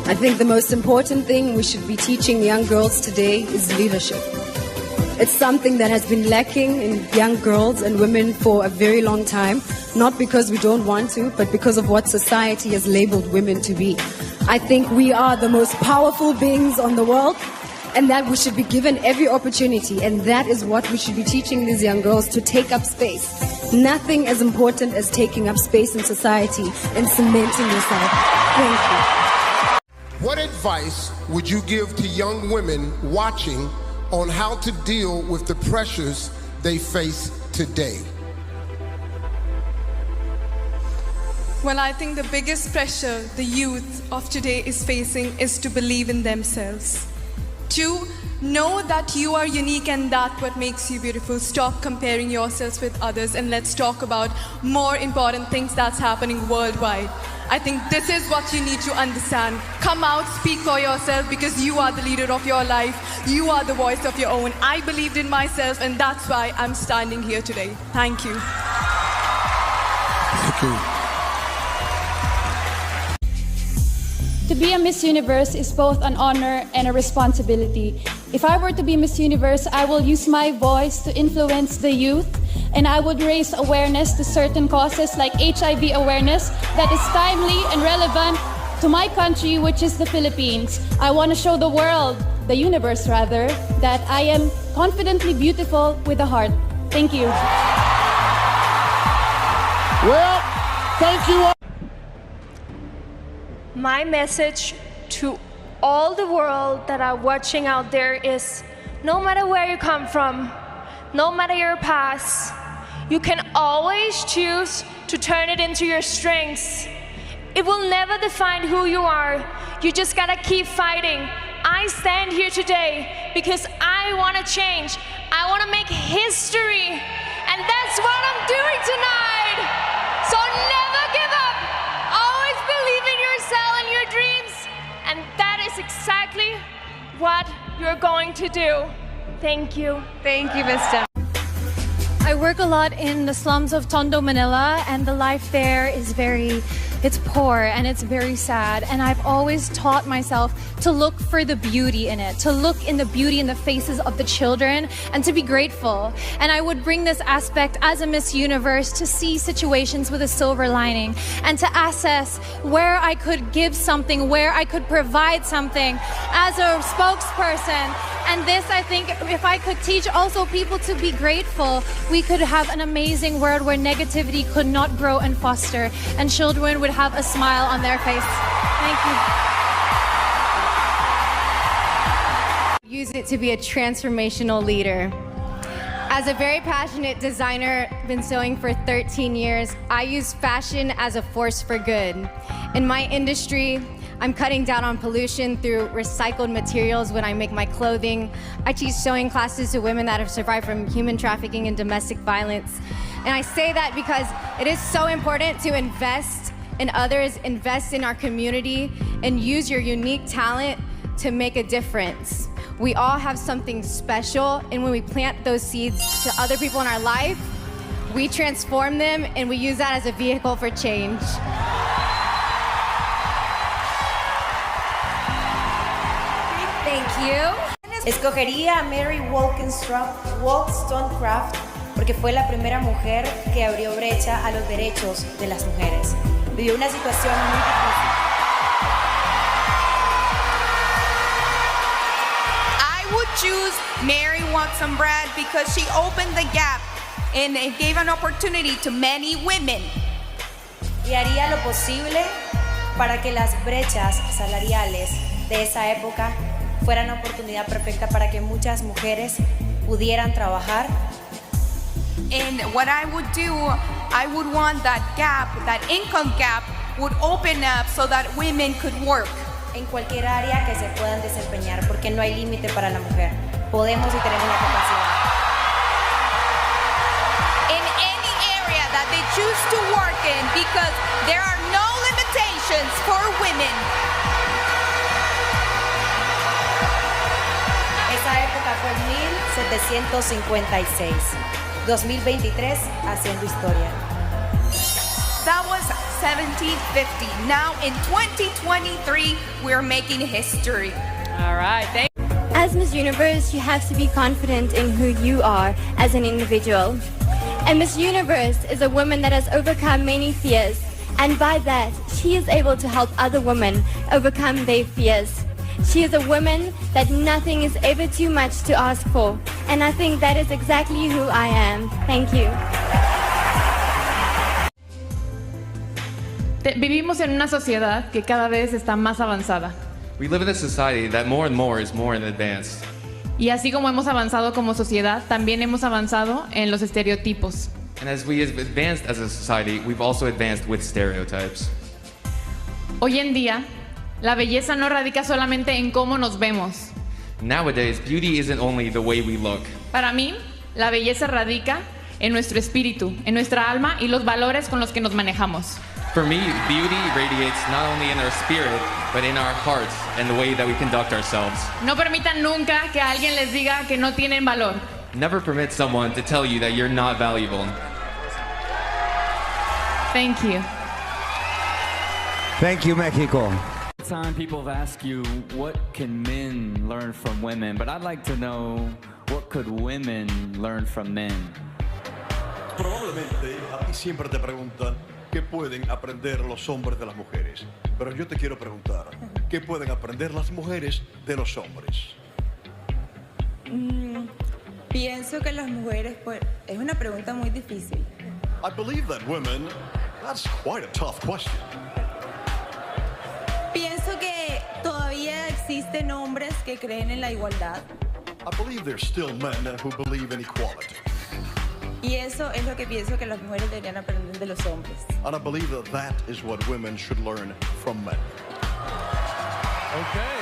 I think the most important thing we should be teaching young girls today is leadership. It's something that has been lacking in young girls and women for a very long time, not because we don't want to, but because of what society has labeled women to be. I think we are the most powerful beings on the world, and that we should be given every opportunity, and that is what we should be teaching these young girls, to take up space. Nothing as important as taking up space in society and cementing yourself. Thank you. What advice would you give to young women watching on how to deal with the pressures they face today? Well, I think the biggest pressure the youth of today is facing is to believe in themselves. To know that you are unique and that's what makes you beautiful. Stop comparing yourselves with others and let's talk about more important things that's happening worldwide. I think this is what you need to understand. Come out, speak for yourself, because you are the leader of your life. You are the voice of your own. I believed in myself, and that's why I'm standing here today. Thank you. Thank you. To be a Miss Universe is both an honor and a responsibility. If I were to be Miss Universe, I will use my voice to influence the youth, and I would raise awareness to certain causes like HIV awareness that is timely and relevant to my country, which is the Philippines. I want to show the world, the universe rather, that I am confidently beautiful with a heart. Thank you. Well, thank you all. My message to all the world that are watching out there is, no matter where you come from, no matter your past, you can always choose to turn it into your strengths. It will never define who you are. You just gotta keep fighting. I stand here today because I wanna change. I wanna make history, and that's what I'm doing tonight. So never give up. Always believe in yourself and your dreams, and that is exactly what you're going to do. Thank you. Thank you, Vista. I work a lot in the slums of Tondo, Manila, and the life there is it's poor and it's very sad. And I've always taught myself to look for the beauty in it, to look in the beauty in the faces of the children and to be grateful. And I would bring this aspect as a Miss Universe to see situations with a silver lining and to assess where I could give something, where I could provide something as a spokesperson. And this, I think, if I could teach also people to be grateful, we could have an amazing world where negativity could not grow and foster, and children would have a smile on their face. Thank you. Use it to be a transformational leader. As a very passionate designer, been sewing for 13 years, I use fashion as a force for good. In my industry, I'm cutting down on pollution through recycled materials when I make my clothing. I teach sewing classes to women that have survived from human trafficking and domestic violence. And I say that because it is so important to invest in others, invest in our community, and use your unique talent to make a difference. We all have something special, and when we plant those seeds to other people in our life, we transform them, and we use that as a vehicle for change. Thank you. Escogería a Mary Wollstonecraft porque fue la primera mujer que abrió brecha a los derechos de las mujeres. Vivió una situación muy difícil. I would choose Mary Wollstonecraft because she opened the gap and it gave an opportunity to many women. Y haría lo posible para que las brechas salariales de esa época fueran una oportunidad perfecta para que muchas mujeres pudieran trabajar. And what I would do, I would want that gap, that income gap, would open up so that women could work. En cualquier área que se puedan desempeñar, porque no hay límite para la mujer. Podemos y tenemos la capacidad. In any area that they choose to work in, because there are no limitations for women. Esa época fue 1756. 2023 haciendo historia. That was 1750. Now in 2023, we're making history. All right, thank you. As Miss Universe, you have to be confident in who you are as an individual. And Miss Universe is a woman that has overcome many fears, and by that, she is able to help other women overcome their fears. She is a woman that nothing is ever too much to ask for, and I think that is exactly who I am. Thank you. Vivimos en una sociedad que cada vez está más avanzada. We live in a society that more and more is more in advance. Y así como hemos avanzado como sociedad, también hemos avanzado en los estereotipos. And as we have advanced as a society, we've also advanced with stereotypes. Hoy en día, la belleza no radica solamente en cómo nos vemos. Nowadays, beauty isn't only the way we look. Para mí, la belleza radica en nuestro espíritu, en nuestra alma y los valores con los que nos manejamos. For me, beauty radiates not only in our spirit, but in our hearts and the way that we conduct ourselves. No permitan nunca que alguien les diga que no tienen valor. Never permit someone to tell you that you're not valuable. Thank you. Thank you, Mexico. Time people have asked you, what can men learn from women? But I'd like to know, what could women learn from men? Probablemente a ti siempre te preguntan qué pueden aprender los hombres de las mujeres. Pero yo te quiero preguntar, ¿qué pueden aprender las mujeres de los hombres? Pienso que las mujeres, pues, es una pregunta muy difícil. I believe that women, that's quite a tough question. Pienso que todavía existen hombres que creen en la igualdad. I believe there's still men who believe in equality. Y eso es lo que pienso que las mujeres deberían aprender de los hombres. And I believe that that is what women should learn from men. Okay.